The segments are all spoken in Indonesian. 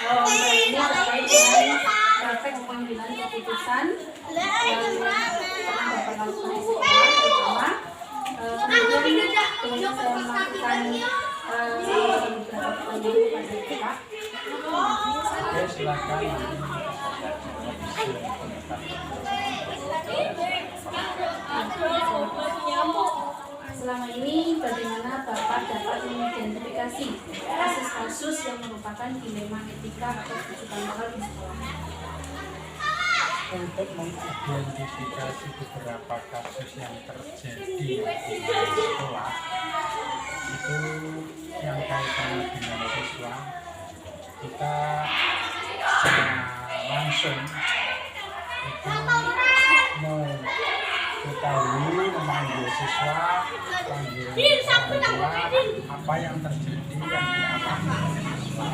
ini terkait dengan praktek pengambilan keputusan yang pernah Bapak lakukan di sekolah, terutama kemudian dengan saya melakukan beberapa pertanyaan kepada Bapak. Oke, silakan. Selama ini bagaimana Bapak dapat mengidentifikasi kasus-kasus yang merupakan dilema etika atau kesulitan moral di sekolah? Untuk mengidentifikasi beberapa kasus yang terjadi di sekolah itu yang kaitannya dengan siswa, kita secara langsung itu mengetahui, memanggil siswa, panggil orang tua, apa yang terjadi yang dialami oleh siswa.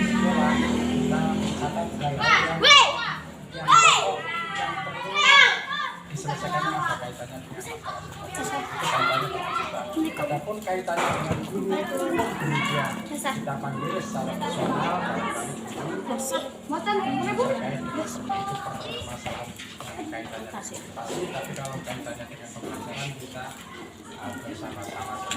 Sekolah kita mencatat hal-hal yang pokok yang perlu diselesaikan yang ada kaitannya dengan masalah siswa. Itu kaitannya dengan siswa. Adapun kaitannya dengan guru itu kemudian kita panggil secara personal terkait dengan permasalahan kaitannya pasti, tapi kalau kaitannya dengan pembelajaran kita bersama-sama.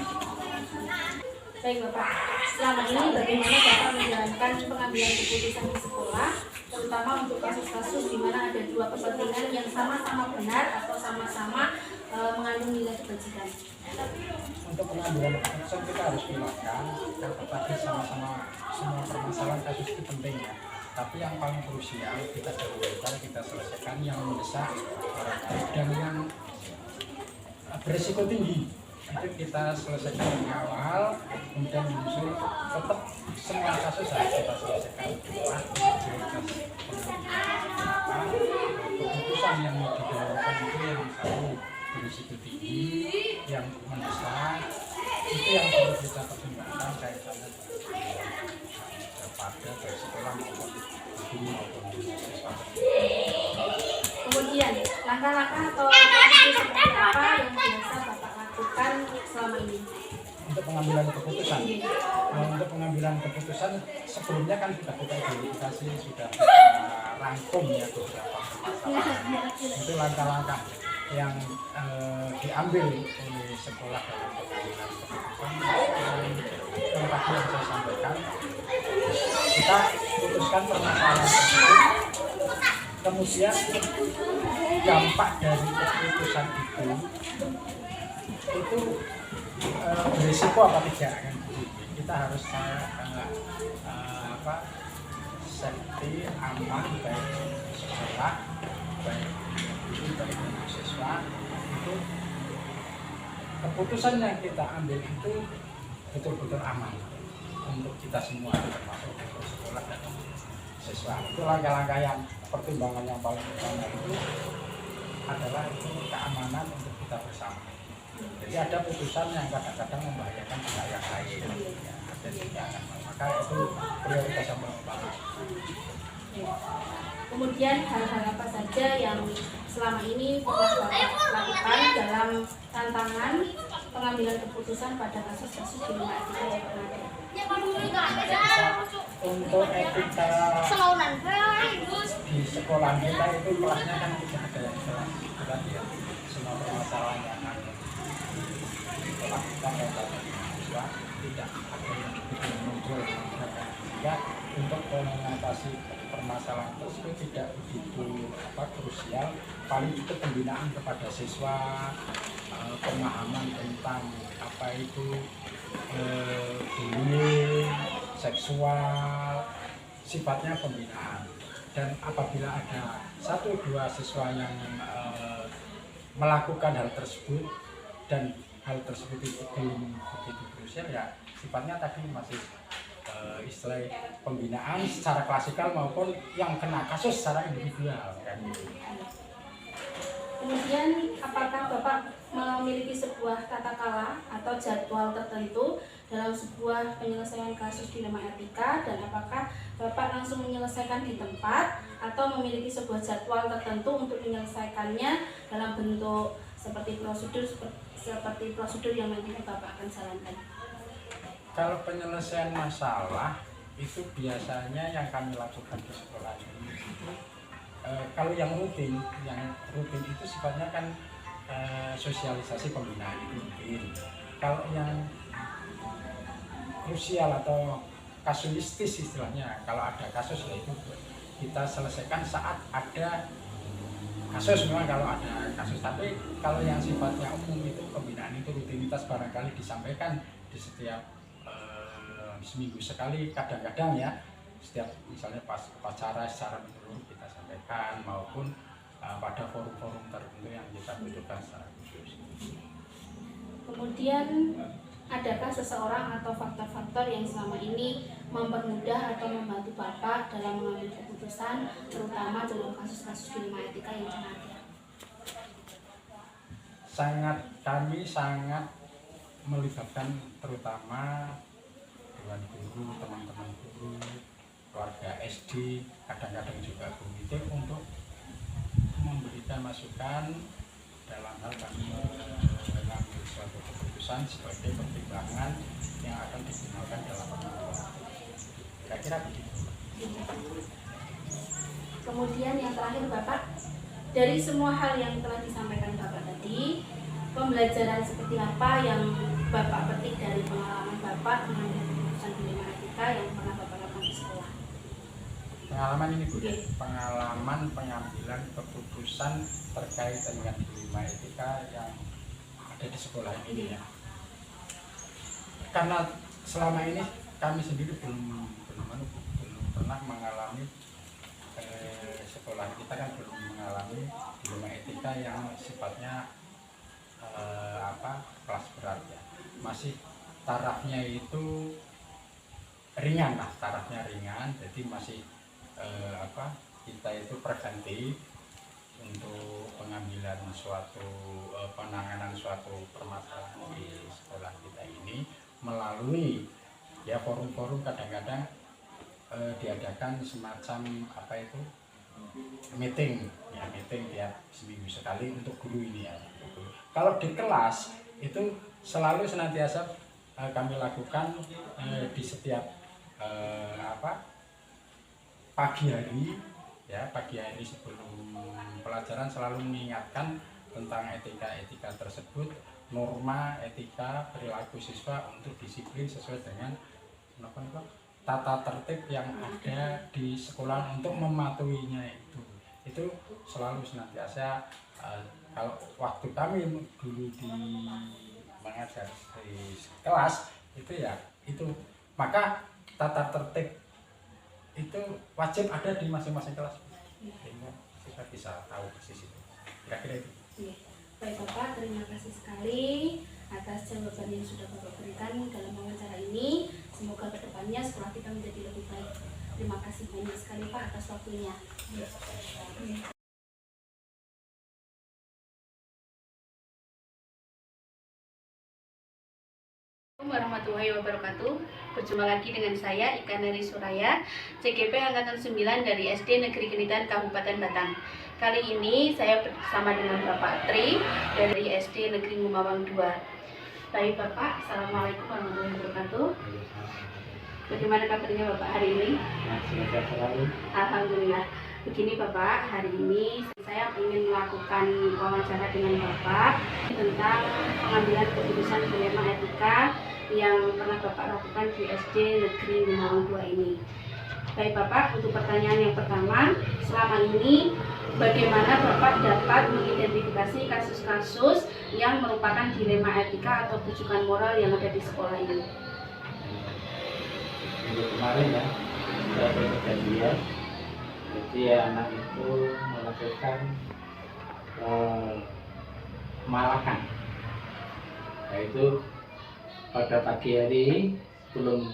Baik Bapak, selama ini bagaimana Bapak menjalankan pengambilan keputusan di sekolah, terutama untuk kasus-kasus di mana ada dua kepentingan yang sama-sama benar atau sama-sama mengandung nilai kebajikan? Untuk pengambilan keputusan kita harus pilihkan, tetapi sama-sama semua permasalahan kasus itu penting ya. Tapi yang paling krusial kita dahulukan, kita selesaikan yang mendesak dan yang berisiko tinggi. Itu kita selesaikan di awal, kemudian menyusul tetap semua kasus harus kita selesaikan setelah keputusan yang didahulukan itu yang selalu berisiko tinggi, yang mendesak, itu yang perlu kita pertimbangkan kaitannya pada dari sekolah maupun guru maupun siswa. Kemudian langkah-langkah atau strategi seperti apa yang biasa Bapak lakukan selama ini? Untuk pengambilan keputusan, untuk pengambilan keputusan sebelumnya kan sudah kita identifikasi, sudah kita rangkum ya beberapa permasalahan. Itu langkah-langkah yang diambil oleh sekolah dalam pengambilan keputusan. Yang tadi yang saya sampaikan, kita putuskan permasalahan tersebut, kemudian dampak dari keputusan itu berisiko apa tidak kan? Kita harus safety, aman, baik sekolah, baik guru, baik siswa. Itu keputusan yang kita ambil itu betul-betul aman untuk kita semua, termasuk untuk sekolah dan siswa. Itu langkah-langkah yang pertimbangan yang paling utama itu adalah itu keamanan untuk kita bersama. Jadi ada putusan yang kadang-kadang membahayakan pihak yang lain, ya, ada tindakan, maka itu prioritas yang paling utama. Kemudian hal-hal apa saja yang selama ini pernah Bapak lakukan dalam tantangan pengambilan keputusan pada kasus-kasus di rumah etika yang pernah ada? Untuk etika di sekolah kita itu kelasnya kan tidak ada yang berat ya. Semua permasalahan yang ada di sekolah kita kaitannya dengan siswa tidak ada yang muncul. Sehingga untuk mengatasi permasalahan tersebut tidak begitu krusial, paling itu pembinaan kepada siswa, pemahaman tentang apa itu bullying, seksual, sifatnya pembinaan. Dan apabila ada 1-2 siswa yang melakukan hal tersebut dan hal tersebut itu belum begitu krusial, ya sifatnya tadi masih istilah pembinaan secara klasikal maupun yang kena kasus secara individual kan gitu. Kemudian apakah Bapak memiliki sebuah tata cara atau jadwal tertentu dalam sebuah penyelesaian kasus dilema etika, dan apakah Bapak langsung menyelesaikan di tempat atau memiliki sebuah jadwal tertentu untuk menyelesaikannya dalam bentuk seperti prosedur yang nanti Bapak akan jalankan? Kalau penyelesaian masalah itu biasanya yang kami lakukan di sekolah ini kalau yang rutin itu sifatnya kan sosialisasi pembinaan itu rutin. Kalau yang krusial atau kasuistis istilahnya, kalau ada kasus ya itu kita selesaikan saat ada kasus, memang kalau ada kasus. Tapi kalau yang sifatnya umum itu pembinaan itu rutinitas, barangkali disampaikan di setiap seminggu sekali, kadang-kadang ya setiap misalnya pas upacara secara menyeluruh kita sampaikan, maupun pada forum-forum tertentu yang kita butuhkan secara khusus. Kemudian adakah seseorang atau faktor-faktor yang selama ini mempermudah atau membantu Bapak dalam mengambil keputusan, terutama dalam kasus-kasus dilema etika yang ada? Kami sangat melibatkan terutama dewan guru, teman-teman guru, keluarga SD, kadang-kadang juga komite untuk memberikan masukan dalam hal kami mengambil suatu keputusan sebagai pertimbangan yang akan digunakan dalam pengambilan. Kira-kira begitu. Kemudian yang terakhir Bapak, dari semua hal yang telah disampaikan Bapak tadi, pembelajaran seperti apa yang Bapak petik dari pengalaman Bapak mengambil keputusan dilema etika yang pernah Bapak lakukan di sekolah? Pengalaman ini Bu, pengalaman pengambilan keputusan terkait dengan dilema etika yang ada di sekolah ini ya. Karena selama ini kami sendiri belum pernah mengalami sekolah kita kan belum mengalami dilema etika yang sifatnya kelas berat ya. Masih tarafnya itu ringan lah, jadi masih kita itu preventif untuk pengambilan penanganan suatu permasalahan di sekolah kita ini melalui ya forum-forum, kadang-kadang diadakan semacam meeting tiap seminggu sekali untuk guru ini ya. Kalau di kelas itu selalu senantiasa kami lakukan di setiap pagi hari sebelum pelajaran selalu mengingatkan tentang etika tersebut, norma etika perilaku siswa untuk disiplin sesuai dengan tata tertib yang ada di sekolah untuk mematuhinya itu selalu senantiasa. Kalau waktu kami dulu di mengajar di kelas itu maka tata tertib itu wajib ada di masing-masing kelas sehingga kita bisa tahu persis itu. Kira-kira itu. Baik Bapak, terima kasih sekali atas jawaban yang sudah Bapak berikan dalam wawancara ini. Semoga kedepannya sekolah kita menjadi lebih baik. Terima kasih banyak sekali Pak atas waktunya. Warahmatullahi wabarakatuh. Berjumpa lagi dengan saya Ika Neri Suraya, CGP Angkatan 9 dari SD Negeri Kenitan Kabupaten Batang. Kali ini saya bersama dengan Bapak Tri dari SD Negeri Ngumawang 2. Baik Bapak, Assalamualaikum warahmatullahi wabarakatuh. Bagaimana kabarnya Bapak hari ini? Alhamdulillah. Begini Bapak, hari ini saya ingin melakukan wawancara dengan Bapak tentang pengambilan keputusan dilema etika yang pernah Bapak lakukan di SD Negeri Ngumawang 2 ini. Baik Bapak, untuk pertanyaan yang pertama, selama ini bagaimana Bapak dapat mengidentifikasi kasus-kasus yang merupakan dilema etika atau rujukan moral yang ada di sekolah ini? Kemarin ya, sudah ada kejadian. Jadi anak itu melakukan malakan, yaitu pada pagi hari sebelum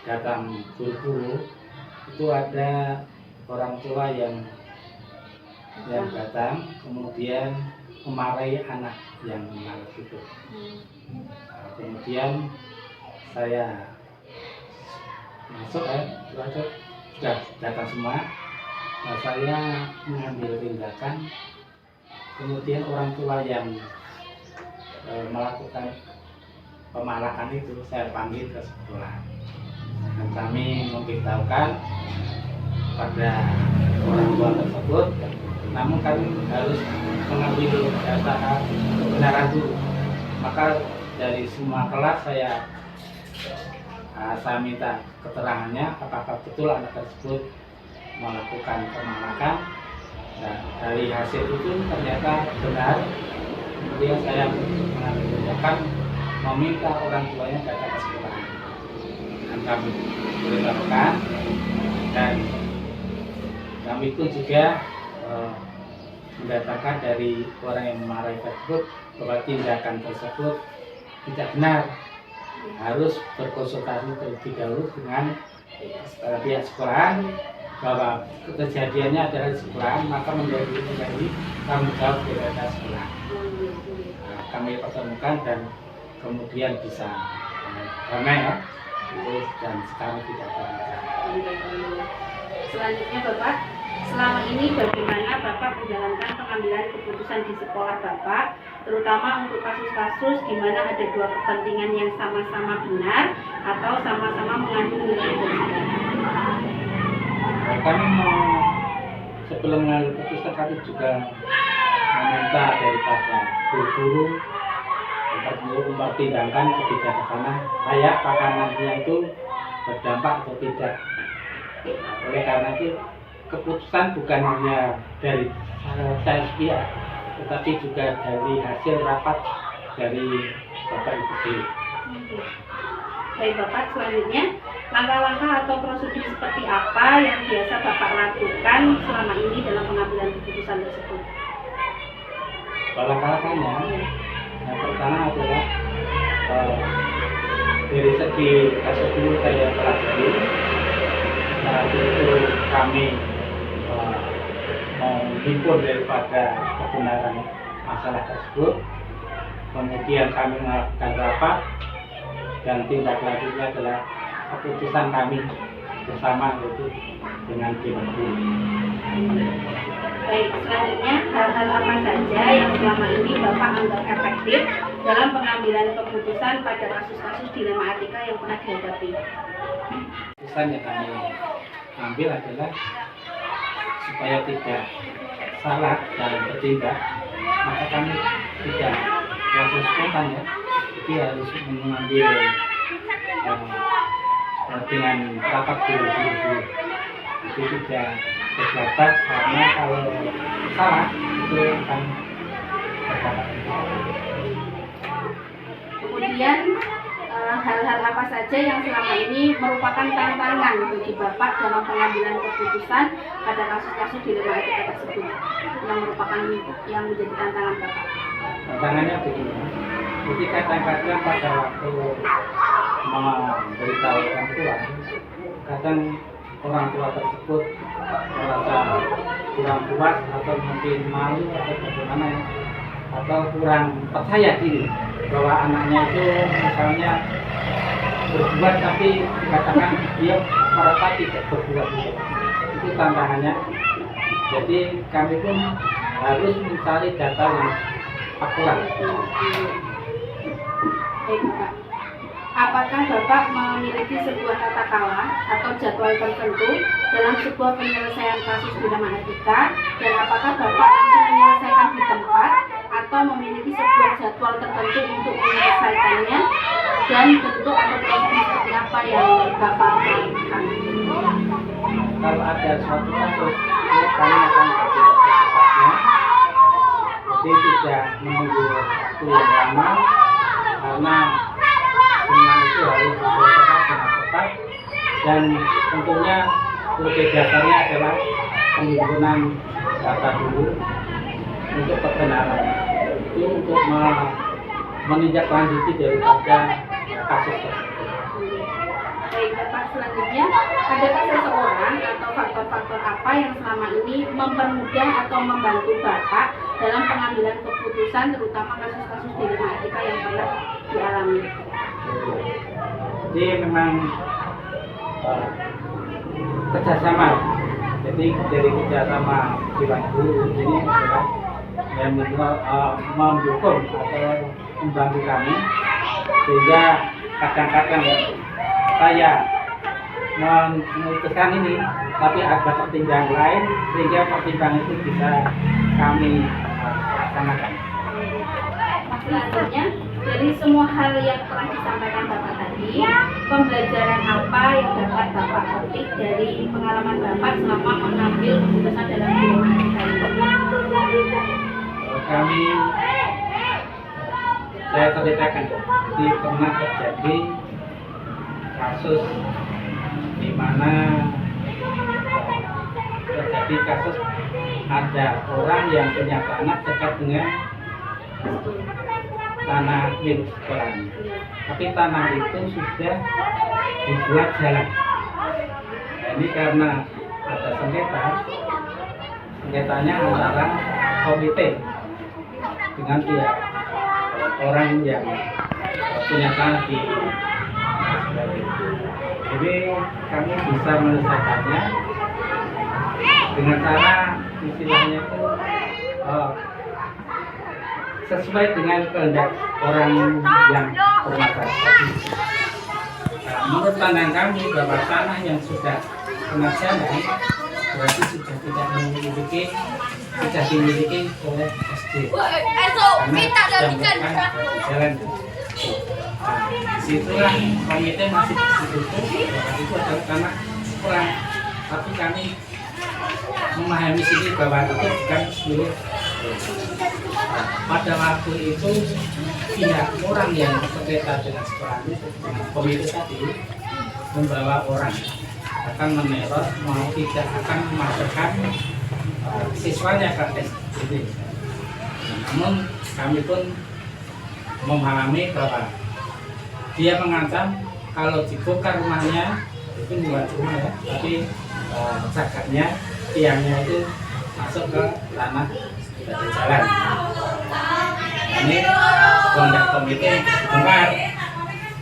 datang guru-guru itu ada orang tua yang datang kemudian memarahi anak yang malas itu. Kemudian saya masuk sudah datang semua. Saya mengambil tindakan, kemudian orang tua yang melakukan pemalakan itu saya panggil ke sekolah dan kami memberitahukan pada orang tua tersebut, namun kami harus mengambil data kebenaran dulu. Maka dari semua kelas saya minta keterangannya apakah betul anak tersebut melakukan pemalakan. Nah, dari hasil itu ternyata benar. Kemudian saya mengambil tindakan meminta orang tuanya datang ke sekolah dan kami beritahukan, dan kami pun juga mendatakan dari orang yang memarahi tersebut bahwa tindakan tersebut tidak benar, harus berkonsultasi terlebih dahulu dengan pihak sekolahan bahwa kejadiannya adalah di sekolahan, maka menjadi tanggung jawab dari sekolah. Kami pertemukan dan kemudian bisa damai ya, dan sekarang tidak ada. Selanjutnya Bapak, selama ini bagaimana Bapak menjalankan pengambilan keputusan di sekolah Bapak, terutama untuk kasus-kasus di mana ada dua kepentingan yang sama-sama benar atau sama-sama mengandung nilai berbeda? Kami sebelum mengambil keputusan, kami juga meminta daripada guru-guru mempertimbangkan kebijaksanaan saya apakah nantinya itu berdampak atau tidak. Oleh karena itu keputusan bukan hanya dari saya sendiri, tetapi juga dari hasil rapat dari Bapak Ibu guru. Baik Bapak, selanjutnya langkah-langkah atau prosedur seperti apa yang biasa Bapak lakukan selama ini dalam pengambilan keputusan tersebut? Langkah-langkahnya yang pertama adalah dari segi kasus dulu saya pelajari. Saat itu kami menghimpun daripada kebenaran masalah tersebut, kemudian kami melakukan rapat dan tindak lanjutnya adalah keputusan kami bersama, yaitu dengan Dewan Guru. Baik, selanjutnya hal-hal apa saja yang selama ini Bapak anggap efektif dalam pengambilan keputusan pada kasus-kasus dilema etika yang pernah dihadapi? Keputusan yang kami ambil adalah supaya tidak salah dalam bertindak, maka kami tidak langsung spontan ya, jadi harus mengambil dengan rapat dulu. Itu tidak berjabat, karena kalau salah itu akan berjabat. Kemudian hal-hal apa saja yang selama ini merupakan tantangan bagi Bapak dalam pengambilan keputusan pada kasus-kasus dilema etika tersebut, yang merupakan yang menjadi tantangan Bapak? Tantangannya begini, jadi kadang-kadang pada waktu memberitahu orang tua, kadang orang tua tersebut merasa kurang puas atau mungkin malu atau bagaimana ya, atau kurang percaya diri bahwa anaknya itu misalnya berbuat tapi dikatakan dia merasa tidak berbuat. Itu tantangannya. Jadi kami pun harus mencari data yang akurat. Baik Bapak, apakah Bapak memiliki sebuah tata kelola atau jadwal tertentu dalam sebuah penyelesaian kasus dilema etika, dan apakah Bapak langsung menyelesaikan di tempat atau memiliki sebuah jadwal tertentu untuk menyelesaikannya, dan bentuk atau prosedur seperti apa yang Bapak lakukan? Kalau ada suatu kasus, ya kami akan bertindak secepatnya. Jadi tidak menunggu waktu yang lama, karena semua itu harus diselesaikan dengan cepat, dan tentunya prinsip dasarnya adalah penghimpunan data dulu untuk kebenaran, itu untuk menindaklanjuti daripada kasus tersebut. Baik Bapak, selanjutnya adakah seseorang atau faktor-faktor apa yang selama ini mempermudah atau membantu Bapak dalam pengambilan keputusan, terutama kasus-kasus dilema etika yang pernah dialami? Jadi memang kerjasama. Jadi dari kerjasama Dewan Guru ini adalah yang mendukung atau membantu kami sehingga kadang-kadang saya memutuskan ini, tapi ada pertimbangan lain sehingga pertimbangan itu bisa kami laksanakan. Selanjutnya, dari semua hal yang telah disampaikan Bapak tadi, pembelajaran apa yang dapat Bapak petik dari pengalaman Bapak selama mengambil keputusan dalam dilema etika ini? Kami, saya ceritakan, jadi pernah terjadi kasus di mana terjadi kasus ada orang yang punya tanah dekat dengan tanah milik sekolah. Tapi tanah itu sudah dibuat jalan. Nah, ini karena ada sengketanya antara komite dengan pihak orang yang punya tanah di jadi kami bisa menyelesaikannya dengan cara istilahnya itu sesuai dengan kehendak orang yang bermasalah. Nah, menurut pandangan kami bahwa tanah yang sudah kena jalan berarti sudah tidak dimiliki oleh SD karena sudah melakukan jalan. Nah, disitulah komite masih ditutup bahwa itu adalah tanah sekolah, tapi kami memahami sini bahwa itu bukan milik. Pada waktu itu pihak orang yang bersengketa dengan sekolah itu, komite tadi membawa orang akan meneror, mau tidak akan memasukkan siswanya ke SD. Namun kami pun memahami bahwa dia mengancam kalau dibongkar rumahnya itu bukan rumah ya, tapi cagarnya, tiangnya itu masuk ke tanah dari jalan. Ini kondak komite dibongkar,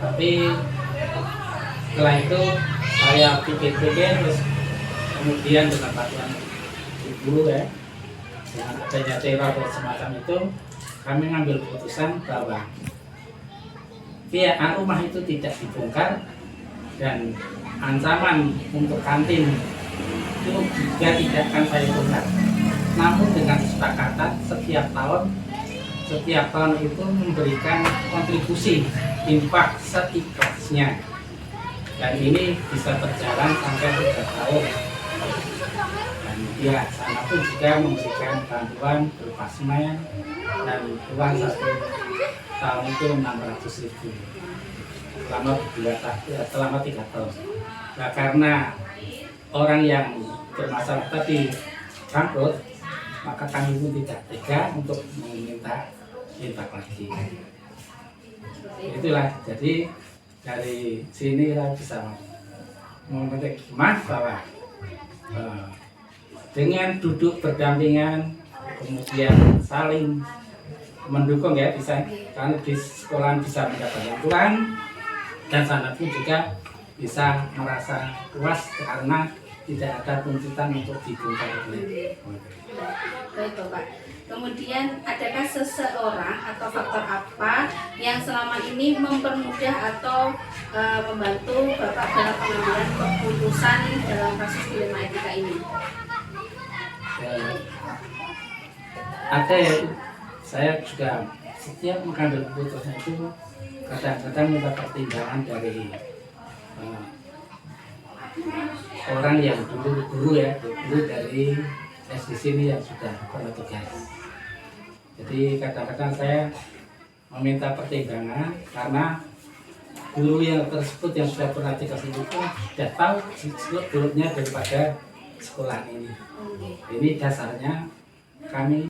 tapi setelah itu saya pikir-pikir terus kemudian dengan bantuan ibu ya, dengan adanya teror semacam itu, kami mengambil keputusan bahwa rumah itu tidak dibongkar dan ancaman untuk kantin itu juga tidak akan saya bongkar. Namun dengan kesepakatan setiap tahun itu memberikan kontribusi infak seikhlasnya, dan ini bisa berjalan sampai 3 tahun. Dan pihak sana pun juga memberikan bantuan berupa semen dan uang 1 tahun itu 600.000 selama 3 tahun. Nah, karena orang yang bermasalah tadi bangkrut, maka kami pun tidak tega untuk meminta lagi. Itulah, jadi dari sini kita bisa memetik hikmah bahwa dengan duduk berdampingan, kemudian saling mendukung ya, bisa karena di sekolah bisa mendapat bantuan dan sana pun juga bisa merasa puas karena tidak ada tuntutan untuk dibongkar. Baik Bapak. Kemudian adakah seseorang atau faktor apa yang selama ini mempermudah atau membantu Bapak dalam pengambilan keputusan dalam kasus dilema etika ini? Ada ya, saya juga setiap mengambil keputusan itu kadang-kadang minta pertimbangan dari orang yang dulu guru dari SD sini yang sudah pernah tugas. Jadi kadang-kadang saya meminta pertimbangan karena guru yang tersebut yang sudah pernah tugas itu sudah tahu seluk-beluknya daripada sekolah ini. Ini dasarnya kami